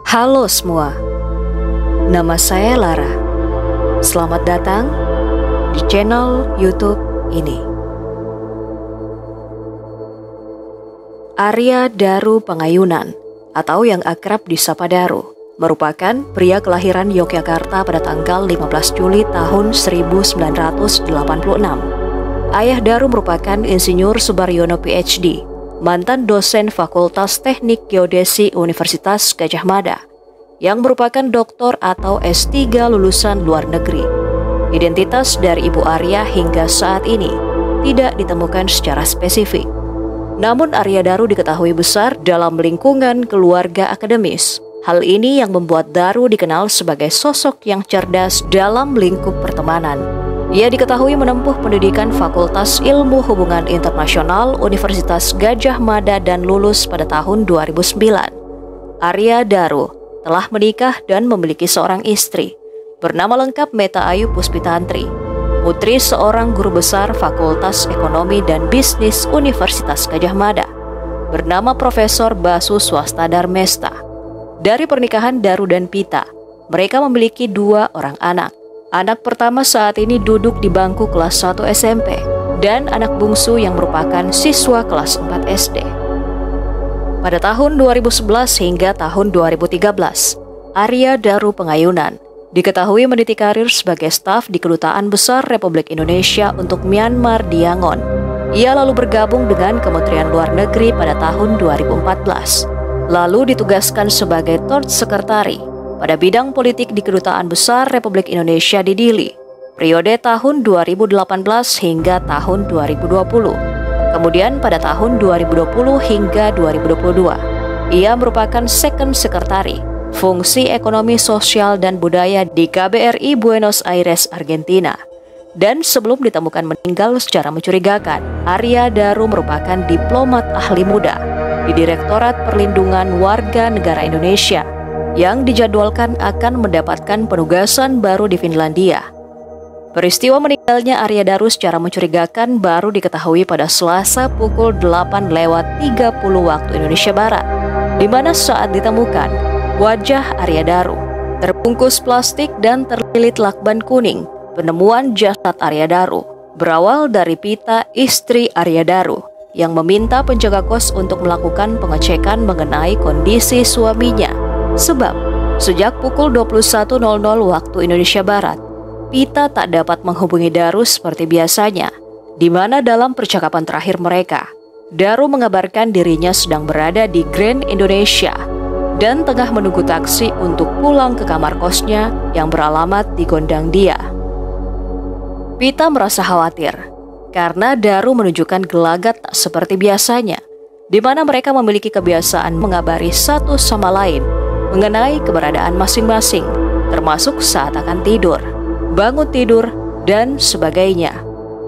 Halo semua, nama saya Lara. Selamat datang di channel YouTube ini. Arya Daru Pengayunan, atau yang akrab disapa Daru, merupakan pria kelahiran Yogyakarta pada tanggal 15 Juli tahun 1986. Ayah Daru merupakan Insinyur Subaryono PhD, mantan dosen Fakultas Teknik Geodesi Universitas Gadjah Mada, yang merupakan doktor atau S3 lulusan luar negeri. Identitas dari Ibu Arya hingga saat ini tidak ditemukan secara spesifik. Namun Arya Daru diketahui besar dalam lingkungan keluarga akademis. Hal ini yang membuat Daru dikenal sebagai sosok yang cerdas dalam lingkup pertemanan. Ia diketahui menempuh pendidikan Fakultas Ilmu Hubungan Internasional Universitas Gadjah Mada dan lulus pada tahun 2009. Arya Daru telah menikah dan memiliki seorang istri, bernama lengkap Meta Ayu Puspitantri, putri seorang guru besar Fakultas Ekonomi dan Bisnis Universitas Gadjah Mada, bernama Profesor Basu Swastadar Mesta. Dari pernikahan Daru dan Pita, mereka memiliki 2 orang anak. Anak pertama saat ini duduk di bangku kelas 1 SMP, dan anak bungsu yang merupakan siswa kelas 4 SD. Pada tahun 2011 hingga tahun 2013, Arya Daru Pengayunan diketahui meniti karir sebagai staf di Kedutaan Besar Republik Indonesia untuk Myanmar di Yangon. Ia lalu bergabung dengan Kementerian Luar Negeri pada tahun 2014, lalu ditugaskan sebagai Third Secretary pada bidang politik di Kedutaan Besar Republik Indonesia di Dili, periode tahun 2018 hingga tahun 2020. Kemudian pada tahun 2020 hingga 2022, ia merupakan Second Secretary Fungsi Ekonomi Sosial dan Budaya di KBRI Buenos Aires, Argentina. Dan sebelum ditemukan meninggal secara mencurigakan, Arya Daru merupakan diplomat ahli muda di Direktorat Perlindungan Warga Negara Indonesia yang dijadwalkan akan mendapatkan penugasan baru di Finlandia. Peristiwa meninggalnya Arya Daru secara mencurigakan baru diketahui pada Selasa pukul 8:30 waktu Indonesia Barat, di mana saat ditemukan, wajah Arya Daru terbungkus plastik dan terlilit lakban kuning. Penemuan jasad Arya Daru berawal dari Pita, istri Arya Daru, yang meminta penjaga kos untuk melakukan pengecekan mengenai kondisi suaminya. Sebab sejak pukul 21.00 waktu Indonesia Barat, Pita tak dapat menghubungi Daru seperti biasanya, di mana dalam percakapan terakhir mereka, Daru mengabarkan dirinya sedang berada di Grand Indonesia dan tengah menunggu taksi untuk pulang ke kamar kosnya yang beralamat di Gondang Dia. Pita merasa khawatir karena Daru menunjukkan gelagat tak seperti biasanya, di mana mereka memiliki kebiasaan mengabari satu sama lain mengenai keberadaan masing-masing, termasuk saat akan tidur, bangun tidur, dan sebagainya.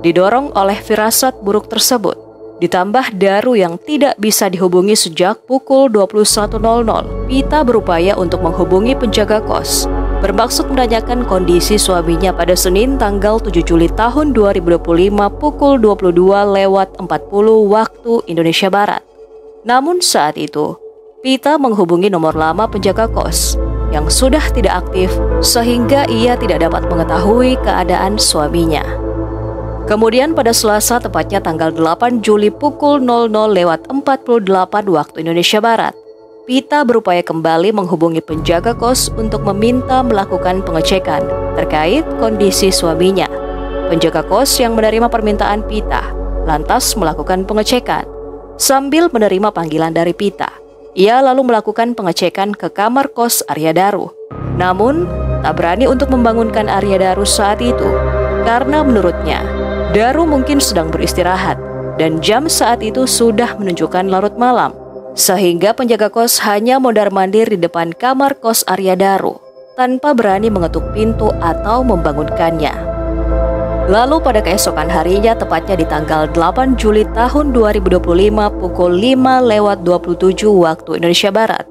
Didorong oleh firasat buruk tersebut, ditambah Daru yang tidak bisa dihubungi sejak pukul 21.00, Pita berupaya untuk menghubungi penjaga kos, bermaksud menanyakan kondisi suaminya pada Senin tanggal 7 Juli tahun 2025 pukul 22:40 waktu Indonesia Barat. Namun saat itu, Pita menghubungi nomor lama penjaga kos yang sudah tidak aktif sehingga ia tidak dapat mengetahui keadaan suaminya. Kemudian pada Selasa tepatnya tanggal 8 Juli pukul 00:48 waktu Indonesia Barat, Pita berupaya kembali menghubungi penjaga kos untuk meminta melakukan pengecekan terkait kondisi suaminya. Penjaga kos yang menerima permintaan Pita lantas melakukan pengecekan. Sambil menerima panggilan dari Pita, ia lalu melakukan pengecekan ke kamar kos Arya Daru. Namun, tak berani untuk membangunkan Arya Daru saat itu, karena menurutnya, Daru mungkin sedang beristirahat, dan jam saat itu sudah menunjukkan larut malam, sehingga penjaga kos hanya mondar-mandir di depan kamar kos Arya Daru, tanpa berani mengetuk pintu atau membangunkannya. Lalu pada keesokan harinya, tepatnya di tanggal 8 Juli tahun 2025 pukul 5:27 waktu Indonesia Barat,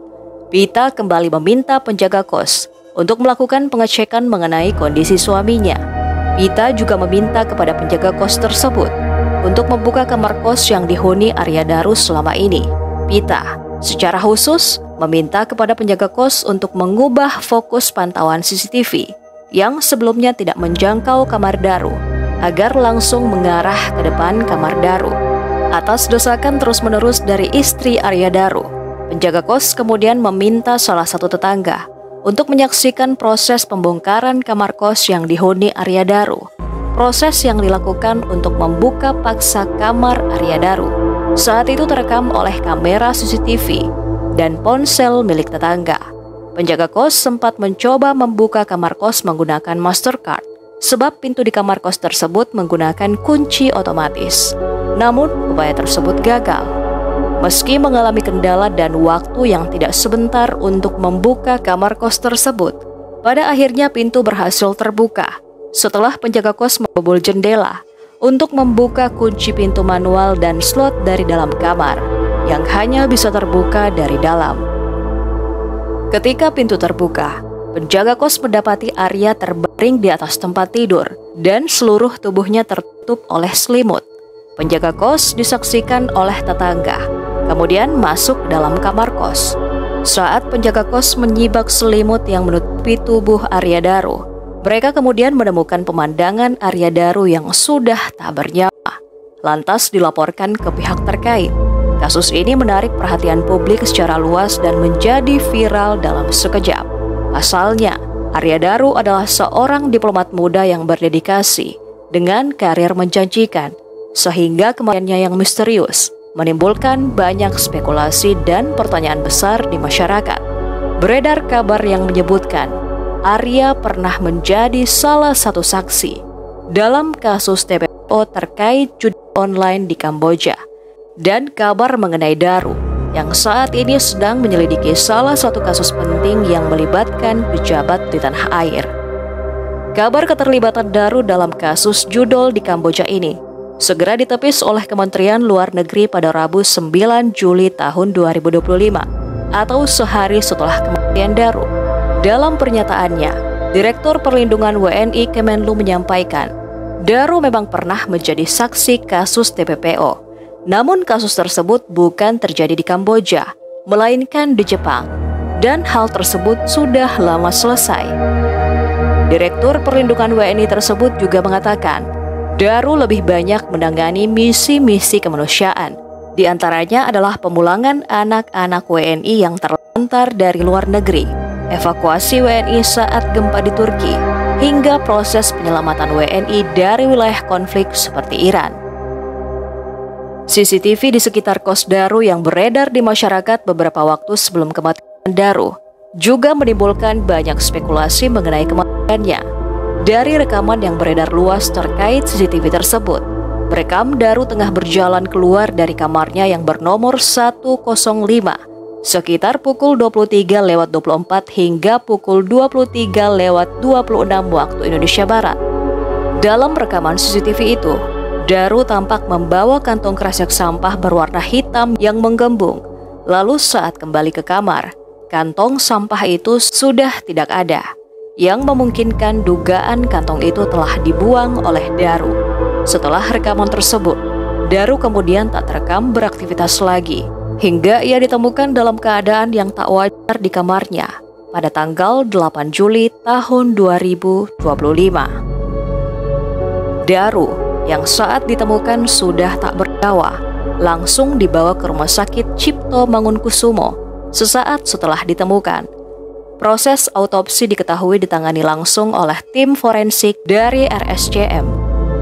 Pita kembali meminta penjaga kos untuk melakukan pengecekan mengenai kondisi suaminya. Pita juga meminta kepada penjaga kos tersebut untuk membuka kamar kos yang dihuni Arya Daru selama ini. Pita Secara khusus, meminta kepada penjaga kos untuk mengubah fokus pantauan CCTV yang sebelumnya tidak menjangkau kamar Daru, agar langsung mengarah ke depan kamar Daru. Atas desakan terus-menerus dari istri Arya Daru, penjaga kos kemudian meminta salah satu tetangga untuk menyaksikan proses pembongkaran kamar kos yang dihuni Arya Daru. Proses yang dilakukan untuk membuka paksa kamar Arya Daru saat itu terekam oleh kamera CCTV dan ponsel milik tetangga. Penjaga kos sempat mencoba membuka kamar kos menggunakan Mastercard, sebab pintu di kamar kos tersebut menggunakan kunci otomatis. Namun, upaya tersebut gagal. Meski mengalami kendala dan waktu yang tidak sebentar untuk membuka kamar kos tersebut, pada akhirnya pintu berhasil terbuka setelah penjaga kos membobol jendela untuk membuka kunci pintu manual dan slot dari dalam kamar yang hanya bisa terbuka dari dalam. Ketika pintu terbuka, penjaga kos mendapati Arya terbaring di atas tempat tidur dan seluruh tubuhnya tertutup oleh selimut. Penjaga kos disaksikan oleh tetangga, kemudian masuk dalam kamar kos. Saat penjaga kos menyibak selimut yang menutupi tubuh Arya Daru, mereka kemudian menemukan pemandangan Arya Daru yang sudah tak bernyawa. Lantas dilaporkan ke pihak terkait. Kasus ini menarik perhatian publik secara luas dan menjadi viral dalam sekejap. Pasalnya, Arya Daru adalah seorang diplomat muda yang berdedikasi dengan karir menjanjikan, sehingga kematiannya yang misterius menimbulkan banyak spekulasi dan pertanyaan besar di masyarakat. Beredar kabar yang menyebutkan Arya pernah menjadi salah satu saksi dalam kasus TPO terkait judi online di Kamboja, dan kabar mengenai Daru yang saat ini sedang menyelidiki salah satu kasus penting yang melibatkan pejabat di tanah air. Kabar keterlibatan Daru dalam kasus judol di Kamboja ini segera ditepis oleh Kementerian Luar Negeri pada Rabu 9 Juli tahun 2025 atau sehari setelah kematian Daru. Dalam pernyataannya, Direktur Perlindungan WNI Kemenlu menyampaikan, Daru memang pernah menjadi saksi kasus TPPO. Namun kasus tersebut bukan terjadi di Kamboja, melainkan di Jepang, dan hal tersebut sudah lama selesai. Direktur Perlindungan WNI tersebut juga mengatakan, Daru lebih banyak menangani misi-misi kemanusiaan. Di antaranya adalah pemulangan anak-anak WNI yang terlantar dari luar negeri, evakuasi WNI saat gempa di Turki, hingga proses penyelamatan WNI dari wilayah konflik seperti Iran. CCTV di sekitar kos Daru yang beredar di masyarakat beberapa waktu sebelum kematian Daru juga menimbulkan banyak spekulasi mengenai kematiannya. Dari rekaman yang beredar luas terkait CCTV tersebut, merekam Daru tengah berjalan keluar dari kamarnya yang bernomor 105 sekitar pukul 23.24 hingga pukul 23.26 waktu Indonesia Barat. Dalam rekaman CCTV itu, Daru tampak membawa kantong kresek sampah berwarna hitam yang menggembung. Lalu saat kembali ke kamar, kantong sampah itu sudah tidak ada, yang memungkinkan dugaan kantong itu telah dibuang oleh Daru. Setelah rekaman tersebut, Daru kemudian tak terekam beraktivitas lagi, hingga ia ditemukan dalam keadaan yang tak wajar di kamarnya pada tanggal 8 Juli tahun 2025. Daru yang saat ditemukan sudah tak bernyawa, langsung dibawa ke Rumah Sakit Cipto Mangunkusumo sesaat setelah ditemukan. Proses autopsi diketahui ditangani langsung oleh tim forensik dari RSCM.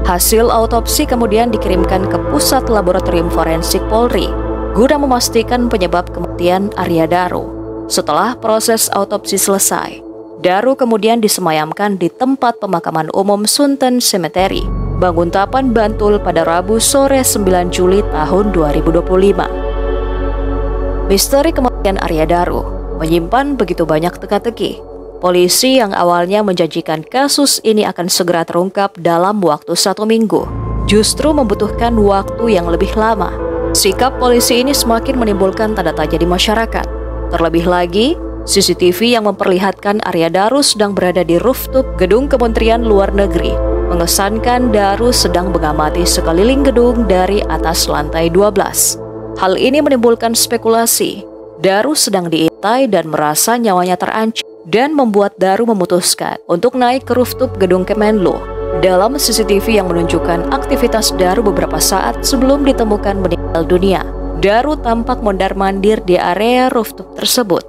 Hasil autopsi kemudian dikirimkan ke Pusat Laboratorium Forensik Polri guna memastikan penyebab kematian Arya Daru. Setelah proses autopsi selesai, Daru kemudian disemayamkan di tempat pemakaman umum Sunten Cemetery, Banguntapan, Bantul pada Rabu sore 9 Juli tahun 2025. Misteri kematian Arya Daru menyimpan begitu banyak teka-teki. Polisi yang awalnya menjanjikan kasus ini akan segera terungkap dalam waktu 1 minggu, justru membutuhkan waktu yang lebih lama. Sikap polisi ini semakin menimbulkan tanda tanya di masyarakat. Terlebih lagi, CCTV yang memperlihatkan Arya Daru sedang berada di rooftop gedung Kementerian Luar Negeri mengesankan Daru sedang mengamati sekeliling gedung dari atas lantai 12. Hal ini menimbulkan spekulasi Daru sedang diintai dan merasa nyawanya terancam dan membuat Daru memutuskan untuk naik ke rooftop gedung Kemenlu. Dalam CCTV yang menunjukkan aktivitas Daru beberapa saat sebelum ditemukan meninggal dunia, Daru tampak mondar-mandir di area rooftop tersebut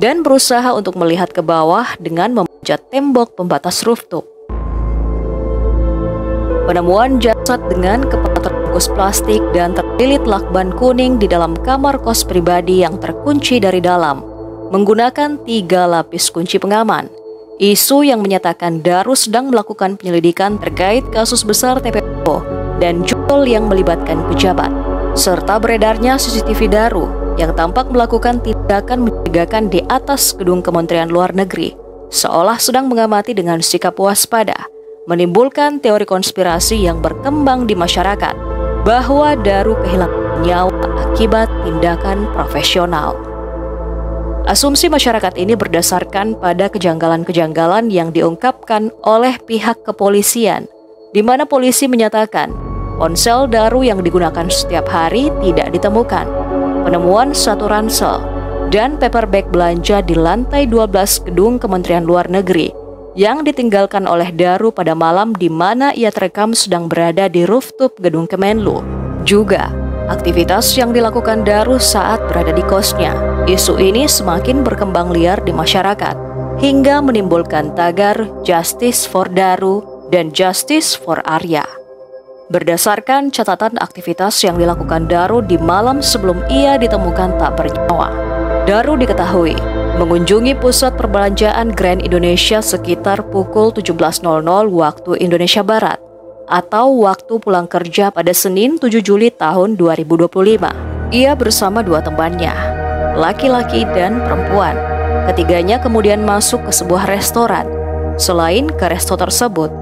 dan berusaha untuk melihat ke bawah dengan memanjat tembok pembatas rooftop. Penemuan jasad dengan kepala terbungkus plastik dan terlilit lakban kuning di dalam kamar kos pribadi yang terkunci dari dalam menggunakan 3 lapis kunci pengaman. Isu yang menyatakan Daru sedang melakukan penyelidikan terkait kasus besar TPO dan jual yang melibatkan pejabat, serta beredarnya CCTV Daru yang tampak melakukan tindakan mencurigakan di atas gedung Kementerian Luar Negeri, seolah sedang mengamati dengan sikap waspada, menimbulkan teori konspirasi yang berkembang di masyarakat bahwa Daru kehilangan nyawa akibat tindakan profesional. Asumsi masyarakat ini berdasarkan pada kejanggalan-kejanggalan yang diungkapkan oleh pihak kepolisian, di mana polisi menyatakan ponsel Daru yang digunakan setiap hari tidak ditemukan, penemuan satu ransel, dan paper bag belanja di lantai 12 gedung Kementerian Luar Negeri yang ditinggalkan oleh Daru pada malam di mana ia terekam sedang berada di rooftop gedung Kemenlu. Juga, aktivitas yang dilakukan Daru saat berada di kosnya. Isu ini semakin berkembang liar di masyarakat, hingga menimbulkan tagar Justice for Daru dan Justice for Arya. Berdasarkan catatan aktivitas yang dilakukan Daru di malam sebelum ia ditemukan tak bernyawa, Daru diketahui mengunjungi pusat perbelanjaan Grand Indonesia sekitar pukul 17.00 waktu Indonesia Barat atau waktu pulang kerja pada Senin 7 Juli tahun 2025. Ia bersama 2 temannya, laki-laki dan perempuan. Ketiganya kemudian masuk ke sebuah restoran. Selain ke resto tersebut,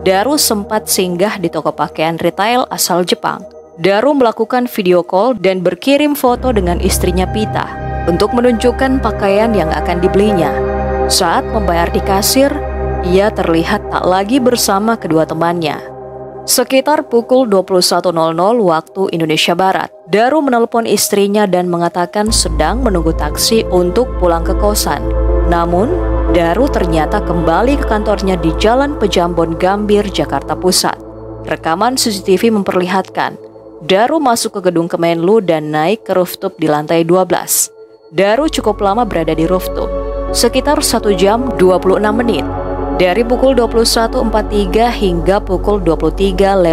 Daru sempat singgah di toko pakaian retail asal Jepang. Daru melakukan video call dan berkirim foto dengan istrinya Pita untuk menunjukkan pakaian yang akan dibelinya. Saat membayar di kasir, ia terlihat tak lagi bersama kedua temannya. Sekitar pukul 21.00 waktu Indonesia Barat, Daru menelpon istrinya dan mengatakan sedang menunggu taksi untuk pulang ke kosan. Namun, Daru ternyata kembali ke kantornya di Jalan Pejambon Gambir, Jakarta Pusat. Rekaman CCTV memperlihatkan Daru masuk ke gedung Kemenlu dan naik ke rooftop di lantai 12. Daru cukup lama berada di rooftop, sekitar 1 jam 26 menit, dari pukul 21.43 hingga pukul 23:09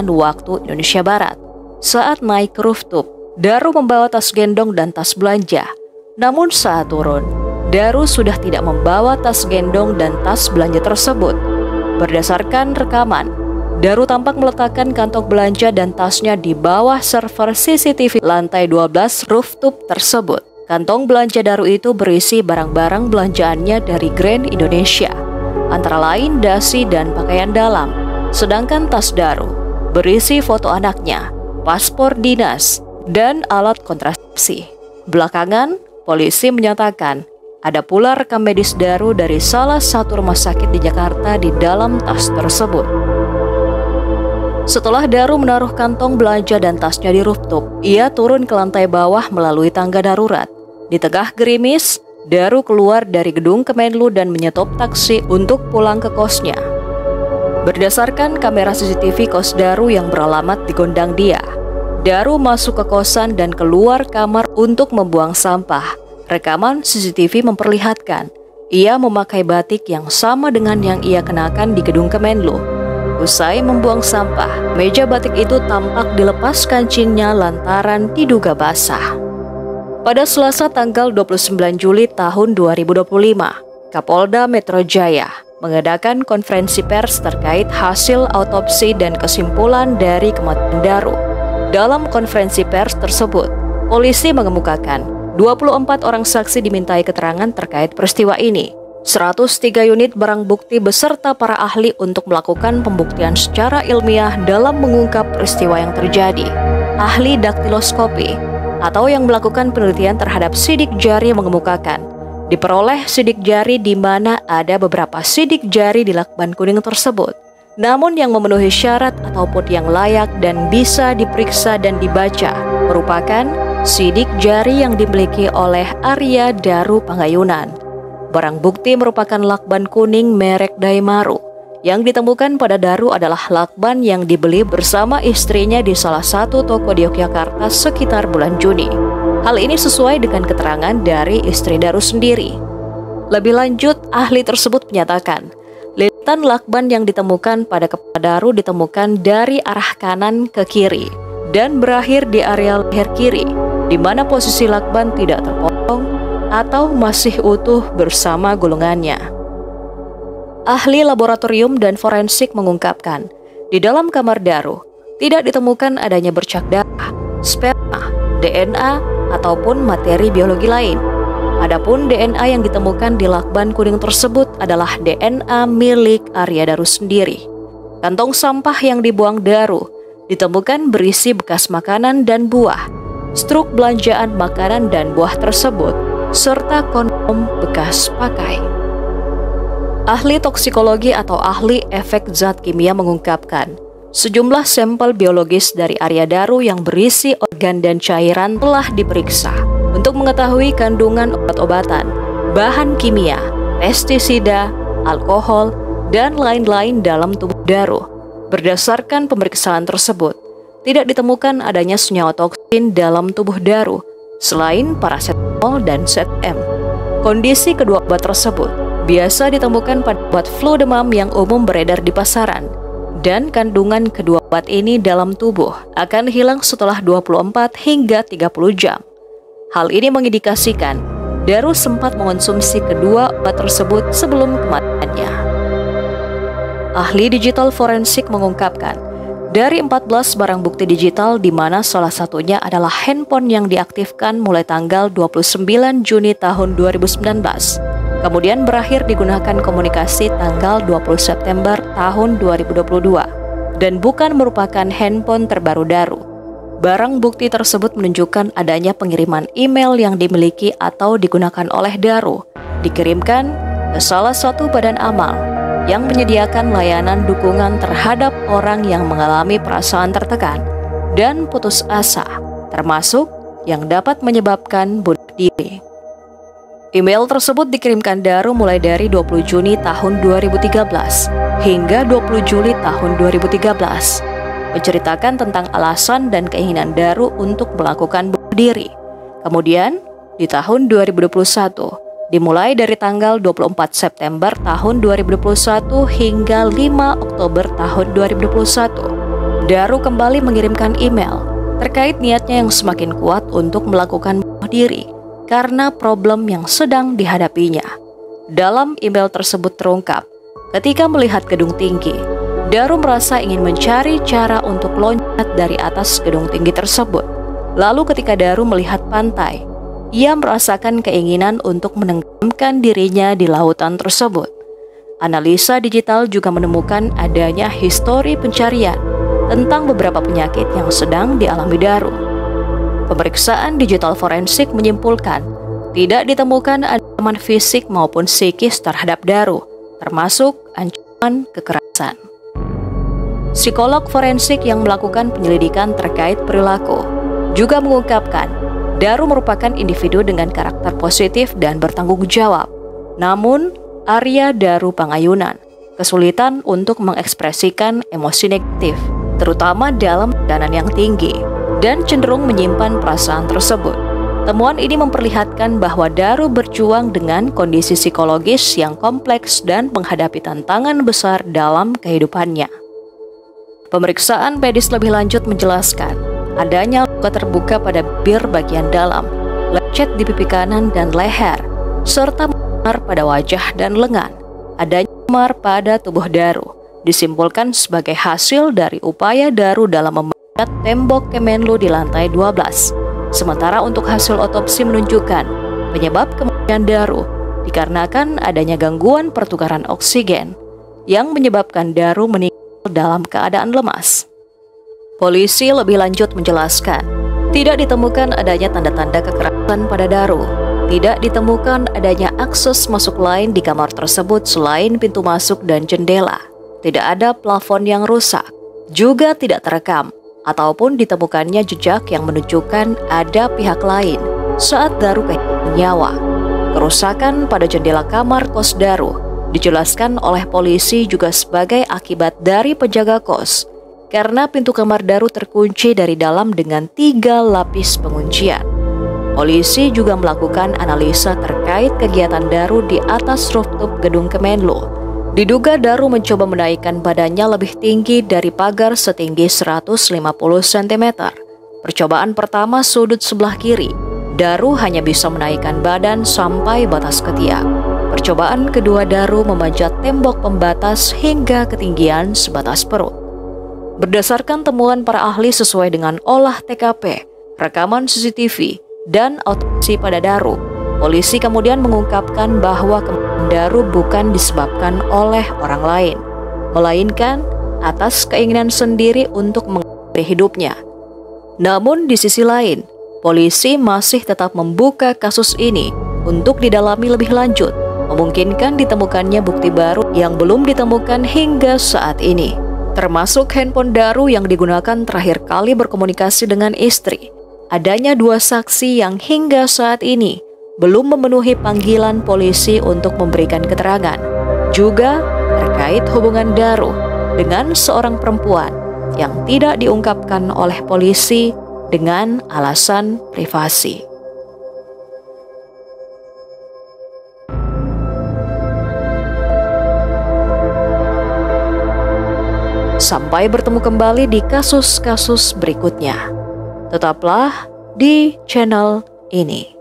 waktu Indonesia Barat. Saat naik ke rooftop, Daru membawa tas gendong dan tas belanja. Namun saat turun, Daru sudah tidak membawa tas gendong dan tas belanja tersebut. Berdasarkan rekaman, Daru tampak meletakkan kantong belanja dan tasnya di bawah server CCTV lantai 12 rooftop tersebut. Kantong belanja Daru itu berisi barang-barang belanjaannya dari Grand Indonesia, antara lain dasi dan pakaian dalam. Sedangkan tas Daru berisi foto anaknya, paspor dinas, dan alat kontrasepsi. Belakangan, polisi menyatakan ada pula rekam medis Daru dari salah satu rumah sakit di Jakarta di dalam tas tersebut. Setelah Daru menaruh kantong belanja dan tasnya di rooftop, ia turun ke lantai bawah melalui tangga darurat. Di tengah gerimis, Daru keluar dari gedung Kemenlu dan menyetop taksi untuk pulang ke kosnya. Berdasarkan kamera CCTV kos Daru yang beralamat di Gondang Dia, Daru masuk ke kosan dan keluar kamar untuk membuang sampah. Rekaman CCTV memperlihatkan ia memakai batik yang sama dengan yang ia kenakan di gedung Kemenlu. Usai membuang sampah, meja batik itu tampak dilepas kancingnya lantaran diduga basah. Pada Selasa tanggal 29 Juli tahun 2025, Kapolda Metro Jaya mengadakan konferensi pers terkait hasil autopsi dan kesimpulan dari kematian Daru. Dalam konferensi pers tersebut, polisi mengemukakan 24 orang saksi dimintai keterangan terkait peristiwa ini. 103 unit barang bukti beserta para ahli untuk melakukan pembuktian secara ilmiah dalam mengungkap peristiwa yang terjadi. Ahli daktiloskopi atau yang melakukan penelitian terhadap sidik jari mengemukakan diperoleh sidik jari di mana ada beberapa sidik jari di lakban kuning tersebut. Namun yang memenuhi syarat ataupun yang layak dan bisa diperiksa dan dibaca merupakan sidik jari yang dimiliki oleh Arya Daru Pangayunan. Barang bukti merupakan lakban kuning merek Daimaru. Yang ditemukan pada Daru adalah lakban yang dibeli bersama istrinya di salah satu toko di Yogyakarta sekitar bulan Juni. Hal ini sesuai dengan keterangan dari istri Daru sendiri. Lebih lanjut, ahli tersebut menyatakan, lilitan lakban yang ditemukan pada kepala Daru ditemukan dari arah kanan ke kiri dan berakhir di area leher kiri, di mana posisi lakban tidak terpotong atau masih utuh bersama gulungannya. Ahli laboratorium dan forensik mengungkapkan, di dalam kamar Daru tidak ditemukan adanya bercak darah, sperma, DNA, ataupun materi biologi lain. Adapun DNA yang ditemukan di lakban kuning tersebut adalah DNA milik Arya Daru sendiri. Kantong sampah yang dibuang Daru ditemukan berisi bekas makanan dan buah, struk belanjaan makanan dan buah tersebut, serta kondom bekas pakai. Ahli toksikologi atau ahli efek zat kimia mengungkapkan, sejumlah sampel biologis dari Arya Daru yang berisi organ dan cairan telah diperiksa untuk mengetahui kandungan obat-obatan, bahan kimia, pestisida, alkohol, dan lain-lain dalam tubuh Daru. Berdasarkan pemeriksaan tersebut, tidak ditemukan adanya senyawa toksin dalam tubuh Daru selain paracetamol dan ZM. Kondisi kedua obat tersebut biasa ditemukan pada obat flu demam yang umum beredar di pasaran, dan kandungan kedua obat ini dalam tubuh akan hilang setelah 24 hingga 30 jam. Hal ini mengindikasikan Daru sempat mengonsumsi kedua obat tersebut sebelum kematiannya. Ahli digital forensik mengungkapkan, dari 14 barang bukti digital di mana salah satunya adalah handphone yang diaktifkan mulai tanggal 29 Juni tahun 2019, kemudian berakhir digunakan komunikasi tanggal 20 September tahun 2022, dan bukan merupakan handphone terbaru Daru. Barang bukti tersebut menunjukkan adanya pengiriman email yang dimiliki atau digunakan oleh Daru, dikirimkan ke salah satu badan amal yang menyediakan layanan dukungan terhadap orang yang mengalami perasaan tertekan dan putus asa, termasuk yang dapat menyebabkan bunuh diri. Email tersebut dikirimkan Daru mulai dari 20 Juni tahun 2013 hingga 20 Juli tahun 2013, menceritakan tentang alasan dan keinginan Daru untuk melakukan bunuh diri. Kemudian, di tahun 2021, dimulai dari tanggal 24 September tahun 2021 hingga 5 Oktober tahun 2021, Daru kembali mengirimkan email terkait niatnya yang semakin kuat untuk melakukan bunuh diri karena problem yang sedang dihadapinya. Dalam email tersebut terungkap, ketika melihat gedung tinggi, Daru merasa ingin mencari cara untuk loncat dari atas gedung tinggi tersebut. Lalu ketika Daru melihat pantai, ia merasakan keinginan untuk menenggelamkan dirinya di lautan tersebut. Analisa digital juga menemukan adanya histori pencarian tentang beberapa penyakit yang sedang dialami Daru. Pemeriksaan digital forensik menyimpulkan tidak ditemukan ancaman fisik maupun psikis terhadap Daru, termasuk ancaman kekerasan. Psikolog forensik yang melakukan penyelidikan terkait perilaku juga mengungkapkan Daru merupakan individu dengan karakter positif dan bertanggung jawab. Namun, Arya Daru Pangayunan kesulitan untuk mengekspresikan emosi negatif, terutama dalam tekanan yang tinggi, dan cenderung menyimpan perasaan tersebut. Temuan ini memperlihatkan bahwa Daru berjuang dengan kondisi psikologis yang kompleks dan menghadapi tantangan besar dalam kehidupannya. Pemeriksaan medis lebih lanjut menjelaskan adanya luka terbuka pada bibir bagian dalam, lecet di pipi kanan dan leher, serta memar pada wajah dan lengan. Adanya memar pada tubuh Daru disimpulkan sebagai hasil dari upaya Daru dalam memanjat tembok Kemenlu di lantai 12. Sementara untuk hasil otopsi menunjukkan penyebab kematian Daru dikarenakan adanya gangguan pertukaran oksigen yang menyebabkan Daru meninggal dalam keadaan lemas. Polisi lebih lanjut menjelaskan, tidak ditemukan adanya tanda-tanda kekerasan pada Daru. Tidak ditemukan adanya akses masuk lain di kamar tersebut selain pintu masuk dan jendela. Tidak ada plafon yang rusak. Juga tidak terekam ataupun ditemukannya jejak yang menunjukkan ada pihak lain saat Daru kehilangan nyawa. Kerusakan pada jendela kamar kos Daru dijelaskan oleh polisi juga sebagai akibat dari penjaga kos karena pintu kamar Daru terkunci dari dalam dengan 3 lapis penguncian. Polisi juga melakukan analisa terkait kegiatan Daru di atas rooftop gedung Kemenlu. Diduga Daru mencoba menaikkan badannya lebih tinggi dari pagar setinggi 150 cm. Percobaan pertama sudut sebelah kiri, Daru hanya bisa menaikkan badan sampai batas ketiak. Percobaan kedua Daru memanjat tembok pembatas hingga ketinggian sebatas perut. Berdasarkan temuan para ahli sesuai dengan olah TKP, rekaman CCTV, dan autopsi pada Daru, polisi kemudian mengungkapkan bahwa kematian Daru bukan disebabkan oleh orang lain, melainkan atas keinginan sendiri untuk mengakhiri hidupnya. Namun di sisi lain, polisi masih tetap membuka kasus ini untuk didalami lebih lanjut, memungkinkan ditemukannya bukti baru yang belum ditemukan hingga saat ini, termasuk handphone Daru yang digunakan terakhir kali berkomunikasi dengan istri. Adanya 2 saksi yang hingga saat ini belum memenuhi panggilan polisi untuk memberikan keterangan, juga terkait hubungan Daru dengan seorang perempuan yang tidak diungkapkan oleh polisi dengan alasan privasi. Sampai bertemu kembali di kasus-kasus berikutnya. Tetaplah di channel ini.